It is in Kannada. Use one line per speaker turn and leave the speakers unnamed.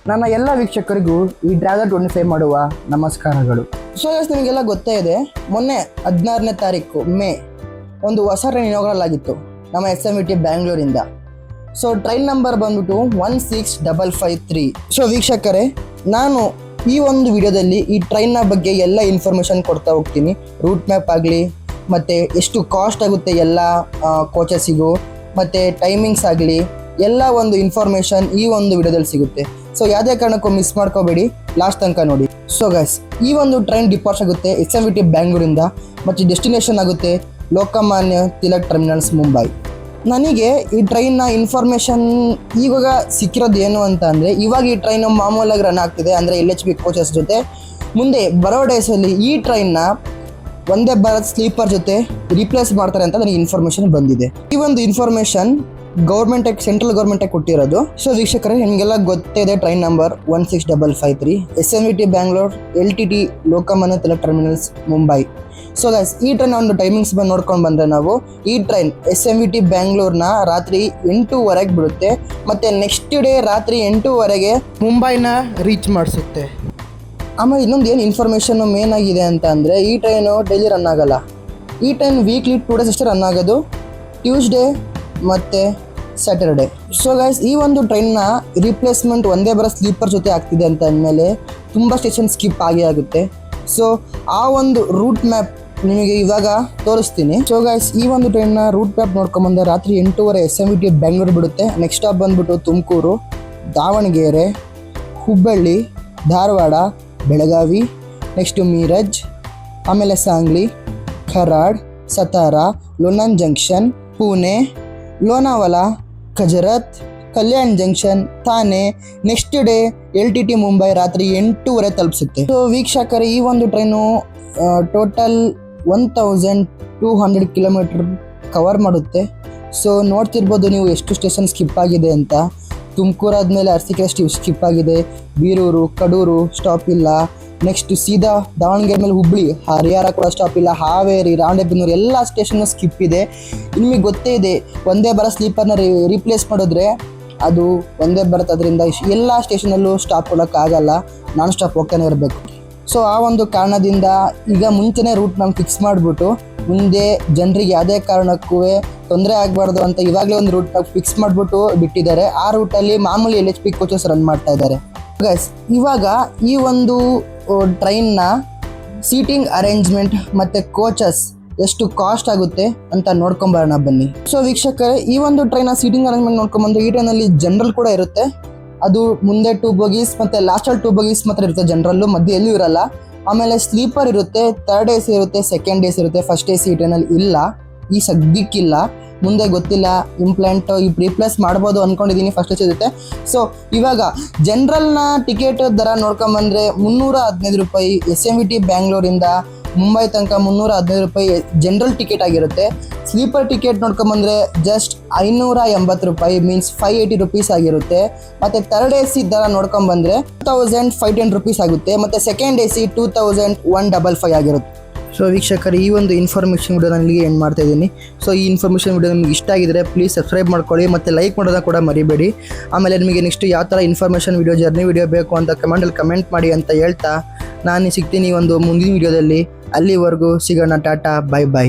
ನನ್ನ ಎಲ್ಲ ವೀಕ್ಷಕರಿಗೂ ಈ ಡ್ರ್ಯಾಗನ್ 25 ಮಾಡುವ ನಮಸ್ಕಾರಗಳು. ಸೊ ನಿಮಗೆಲ್ಲ ಗೊತ್ತೇ ಇದೆ, ಮೊನ್ನೆ 16ನೇ ತಾರೀಕು ಮೇ ಒಂದು ಹೊಸ ಟ್ರೈನ್ ಇನಾಗ್ರಲ್ ಆಗಿತ್ತು ನಮ್ಮ SMVT ಬ್ಯಾಂಗ್ಳೂರಿಂದ. ಸೊ ಟ್ರೈನ್ ನಂಬರ್ ಬಂದ್ಬಿಟ್ಟು 16553. ಸೊ ವೀಕ್ಷಕರೇ, ನಾನು ಈ ಒಂದು ವಿಡಿಯೋದಲ್ಲಿ ಈ ಟ್ರೈನ್ನ ಬಗ್ಗೆ ಎಲ್ಲ ಇನ್ಫಾರ್ಮೇಷನ್ ಕೊಡ್ತಾ ಹೋಗ್ತೀನಿ. ರೂಟ್ ಮ್ಯಾಪ್ ಆಗಲಿ, ಮತ್ತು ಎಷ್ಟು ಕಾಸ್ಟ್ ಆಗುತ್ತೆ ಎಲ್ಲ ಕೋಚಸ್ಸಿಗೂ, ಮತ್ತು ಟೈಮಿಂಗ್ಸ್ ಆಗಲಿ, ಎಲ್ಲ ಒಂದು ಇನ್ಫಾರ್ಮೇಷನ್ ಈ ಒಂದು ವಿಡಿಯೋದಲ್ಲಿ ಸಿಗುತ್ತೆ. ಸೊ ಯಾವುದೇ ಕಾರಣಕ್ಕೂ ಮಿಸ್ ಮಾಡ್ಕೋಬೇಡಿ, ಲಾಸ್ಟ್ ತನಕ ನೋಡಿ. ಸೊ ಗೈಸ್, ಈ ಒಂದು ಟ್ರೈನ್ ಡಿಪಾರ್ಚ್ ಆಗುತ್ತೆ SMVT ಬ್ಯಾಂಗ್ಳೂರಿಂದ ಮತ್ತು ಡೆಸ್ಟಿನೇಷನ್ ಆಗುತ್ತೆ ಲೋಕಮಾನ್ಯ ತಿಲಕ್ ಟರ್ಮಿನಲ್ಸ್ ಮುಂಬೈ. ನನಗೆ ಈ ಟ್ರೈನ್ನ ಇನ್ಫಾರ್ಮೇಷನ್ ಇವಾಗ ಸಿಕ್ಕಿರೋದು ಏನು ಅಂತ ಅಂದರೆ, ಇವಾಗ ಈ ಟ್ರೈನು ಮಾಮೂಲಾಗಿ ರನ್ ಆಗ್ತಿದೆ, ಅಂದರೆ LHB ಕೋಚಸ್ ಜೊತೆ. ಮುಂದೆ ಬರೋ ಡೇಸಲ್ಲಿ ಈ ಟ್ರೈನ್ನ ವಂದೇ ಭಾರತ್ ಸ್ಲೀಪರ್ ಜೊತೆ ರೀಪ್ಲೇಸ್ ಮಾಡ್ತಾರೆ ಅಂತ ನನಗೆ ಇನ್ಫಾರ್ಮೇಷನ್ ಬಂದಿದೆ. ಈ ಒಂದು ಇನ್ಫಾರ್ಮೇಷನ್ ಸೆಂಟ್ರಲ್ ಗೌರ್ಮೆಂಟೇ ಕೊಟ್ಟಿರೋದು. ಸೊ ವೀಕ್ಷಕರೇ, ನಿಮಗೆಲ್ಲ ಗೊತ್ತಿದೆ train number 16553 SMVT Bangalore LTT Lokmanya Tilak terminals Mumbai. So guys, ಈ ಟ್ರೈನ್ ಒಂದು ಟೈಮಿಂಗ್ಸ್ ಬಂದು ನೋಡ್ಕೊಂಡು ಬಂದರೆ ನಾವು, ಈ ಟ್ರೈನ್ SMVT ಬ್ಯಾಂಗ್ಳೂರ್ನ ರಾತ್ರಿ 8:30 ಬಿಡುತ್ತೆ, ಮತ್ತು ನೆಕ್ಸ್ಟ್ ಡೇ ರಾತ್ರಿ 8:30 ಮುಂಬೈನ ರೀಚ್ ಮಾಡಿಸುತ್ತೆ. ಆಮೇಲೆ ಇನ್ನೊಂದು ಏನು ಇನ್ಫಾರ್ಮೇಷನ್ ಮೇನ್ ಆಗಿದೆ ಅಂತ ಅಂದರೆ, ಈ ಟ್ರೈನು ಡೈಲಿ ರನ್ ಆಗೋಲ್ಲ. ಈ ಟ್ರೈನ್ ವೀಕ್ಲಿ 2 ಡೇಸ್ ಅಷ್ಟೇ ರನ್ ಆಗೋದು, ಟ್ಯೂಸ್ಡೇ ಮತ್ತು ಸ್ಯಾಟರ್ಡೆ. ಸೊ ಗೈಸ್, ಈ ಒಂದು ಟ್ರೈನ್ನ ರಿಪ್ಲೇಸ್ಮೆಂಟ್ ವಂದೇ ಭಾರತ್ ಸ್ಲೀಪರ್ ಜೊತೆ ಆಗ್ತಿದೆ ಅಂತ ಅಂದಮೇಲೆ ತುಂಬ ಸ್ಟೇಷನ್ ಸ್ಕಿಪ್ ಆಗುತ್ತೆ. ಸೊ ಆ ಒಂದು ರೂಟ್ ಮ್ಯಾಪ್ ನಿಮಗೆ ಇವಾಗ ತೋರಿಸ್ತೀನಿ. ಸೊ ಗೈಸ್, ಈ ಒಂದು ಟ್ರೈನ್ನ ರೂಟ್ ಮ್ಯಾಪ್ ನೋಡ್ಕೊಂಬಂದ್ರೆ ರಾತ್ರಿ 8:30 SMVT ಬೆಂಗಳೂರು ಬಿಡುತ್ತೆ. ನೆಕ್ಸ್ಟ್ ಸ್ಟಾಪ್ ಬಂದ್ಬಿಟ್ಟು ತುಮಕೂರು, ದಾವಣಗೆರೆ, ಹುಬ್ಬಳ್ಳಿ, ಧಾರವಾಡ, ಬೆಳಗಾವಿ, ನೆಕ್ಸ್ಟು ಮೀರಜ್, ಆಮೇಲೆ Sangli, Karad, Satara, Lonand junction, Pune, Lonavala, Karjat, Kalyan junction, Thane. Next day LTT Mumbai ರಾತ್ರಿ 8:30 ತಲುಪಿಸುತ್ತೆ. ಸೊ ವೀಕ್ಷಕರೇ, ಈ ಒಂದು ಟ್ರೈನು ಟೋಟಲ್ 1200 ಕಿಲೋಮೀಟರ್ ಕವರ್ ಮಾಡುತ್ತೆ. ಸೊ ನೋಡ್ತಿರ್ಬೋದು ನೀವು ಎಷ್ಟು ಸ್ಟೇಷನ್ ಸ್ಕಿಪ್ ಆಗಿದೆ ಅಂತ. ತುಮಕೂರು ಆದಮೇಲೆ ಅರಸೀಕೆರೆ ಸ್ಕಿಪ್ ಆಗಿದೆ, ಬೀರೂರು, ಕಡೂರು ಸ್ಟಾಪ್ ಇಲ್ಲ, ನೆಕ್ಸ್ಟ್ ಸೀದಾ ದಾವಣಗೆರೆ ಮೇಲೆ ಹುಬ್ಬಳ್ಳಿ, ಹರಿಹರ ಕೂಡ ಸ್ಟಾಪ್ ಇಲ್ಲ, ಹಾವೇರಿ, ರಾಣೆಬೆನ್ನೂರು ಎಲ್ಲ ಸ್ಟೇಷನ್ನು ಸ್ಕಿಪ್ ಇದೆ. ನಿಮಗೆ ಗೊತ್ತೇ ಇದೆ, ವಂದೇ ಭಾರತ್ ಸ್ಲೀಪರ್ನ ರೀಪ್ಲೇಸ್ ಮಾಡಿದ್ರೆ ಅದು ವಂದೇ ಭಾರತ್, ಅದರಿಂದ ಎಲ್ಲ ಸ್ಟೇಷನಲ್ಲೂ ಸ್ಟಾಪ್ ಕೊಡೋಕ್ಕಾಗಲ್ಲ, ನಾನ್ ಸ್ಟಾಪ್ ಹೋಗ್ತಾನೆ ಇರಬೇಕು. ಸೊ ಆ ಒಂದು ಕಾರಣದಿಂದ ಈಗ ಮುಂಚೆನೇ ರೂಟ್ ನಮ್ಗೆ ಫಿಕ್ಸ್ ಮಾಡಿಬಿಟ್ಟು, ಮುಂದೆ ಜನರಿಗೆ ಯಾವುದೇ ಕಾರಣಕ್ಕೂ ತೊಂದರೆ ಆಗಬಾರ್ದು ಅಂತ ಇವಾಗಲೇ ಒಂದು ರೂಟ್ ಫಿಕ್ಸ್ ಮಾಡಿಬಿಟ್ಟು ಬಿಟ್ಟಿದ್ದಾರೆ. ಆ ರೂಟಲ್ಲಿ ಮಾಮೂಲಿ LHB ಕೋಚಸ್ ರನ್ ಮಾಡ್ತಾ ಇದ್ದಾರೆ. ಗೈಸ್, ಇವಾಗ ಈ ಒಂದು ಟ್ರೈನ್ನ ಸೀಟಿಂಗ್ ಅರೇಂಜ್ಮೆಂಟ್ ಮತ್ತು ಕೋಚಸ್ ಎಷ್ಟು ಕಾಸ್ಟ್ ಆಗುತ್ತೆ ಅಂತ ನೋಡ್ಕೊಂಬರೋಣ ಬನ್ನಿ. ಸೊ ವೀಕ್ಷಕರೇ, ಈ ಒಂದು ಟ್ರೈನ್ನ ಸೀಟಿಂಗ್ ಅರೇಂಜ್ಮೆಂಟ್ ನೋಡ್ಕೊಂಬಂದು, ಈ ಟ್ರೈನಲ್ಲಿ ಜನರಲ್ ಕೂಡ ಇರುತ್ತೆ. ಅದು ಮುಂದೆ 2 ಬೋಗೀಸ್ ಮತ್ತು ಲಾಸ್ಟಲ್ಲಿ 2 ಬೋಗೀಸ್ ಮಾತ್ರ ಇರುತ್ತೆ, ಜನರಲ್ಲು ಮಧ್ಯೆ ಎಲ್ಲೂ ಇರಲ್ಲ. ಆಮೇಲೆ ಸ್ಲೀಪರ್ ಇರುತ್ತೆ, 3rd AC ಇರುತ್ತೆ, 2nd AC ಇರುತ್ತೆ, 1st AC ಈ ಟ್ರೈನಲ್ಲಿ ಇಲ್ಲ, ಈ ಸದ್ಯಕ್ಕಿಲ್ಲ. ಮುಂದೆ ಗೊತ್ತಿಲ್ಲ, ಇಂಪ್ಲಾಂಟ್ ರೀಪ್ಲೇಸ್ ಮಾಡ್ಬೋದು ಅಂದ್ಕೊಂಡಿದ್ದೀನಿ, 1st AC ಇರುತ್ತೆ. ಸೊ ಇವಾಗ ಜನರಲ್ನ ಟಿಕೆಟ್ ದರ ನೋಡ್ಕೊಂಬಂದರೆ 315 ರೂಪಾಯಿ SMVT ಬ್ಯಾಂಗ್ಳೂರಿಂದ ಮುಂಬೈ ತನಕ 315 ರೂಪಾಯಿ ಜನರಲ್ ಟಿಕೆಟ್ ಆಗಿರುತ್ತೆ. ಸ್ಲೀಪರ್ ಟಿಕೆಟ್ ನೋಡ್ಕೊಂಬಂದರೆ ಜಸ್ಟ್ 580 ರೂಪಾಯಿ, ಮೀನ್ಸ್ 580 ರುಪೀಸ್ ಆಗಿರುತ್ತೆ. ಮತ್ತು 3rd AC ದರ ನೋಡ್ಕೊಂಬಂದರೆ 2510 ರುಪೀಸ್ ಆಗುತ್ತೆ, ಮತ್ತು 2nd AC 2155 ಆಗಿರುತ್ತೆ. ಸೊ ವೀಕ್ಷಕರು, ಈ ಒಂದು ಇನ್ಫಾರ್ಮೇಷನ್ ವಿಡಿಯೋ ನಾನು ಇಲ್ಲಿಗೆ ಎಂಡ್ ಮಾಡ್ತಾ ಇದ್ದೀನಿ. ಸೊ ಈ ಇನ್ಫಾರ್ಮೇಷನ್ ವಿಡಿಯೋ ನಿಮಗೆ ಇಷ್ಟ ಆಗಿದ್ರೆ ಪ್ಲೀಸ್ ಸಬ್ಸ್ಕ್ರೈಬ್ ಮಾಡ್ಕೊಳ್ಳಿ, ಮತ್ತು ಲೈಕ್ ಮಾಡೋದನ್ನ ಕೂಡ ಮರಿಬೇಡಿ. ಆಮೇಲೆ ನಿಮಗೆ ನೆಕ್ಸ್ಟ್ ಯಾವ ಥರ ಇನ್ಫಾರ್ಮೇಷನ್ ವಿಡಿಯೋ, ಜರ್ನಿ ವಿಡಿಯೋ ಬೇಕು ಅಂತ ಕಮೆಂಟಲ್ಲಿ ಕಮೆಂಟ್ ಮಾಡಿ ಅಂತ ಹೇಳ್ತಾ ನಾನು ಸಿಗ್ತೀನಿ ಒಂದು ಮುಂದಿನ ವಿಡಿಯೋದಲ್ಲಿ. ಅಲ್ಲಿವರೆಗೂ ಸಿಗೋಣ, ಟಾಟಾ, ಬೈ ಬೈ.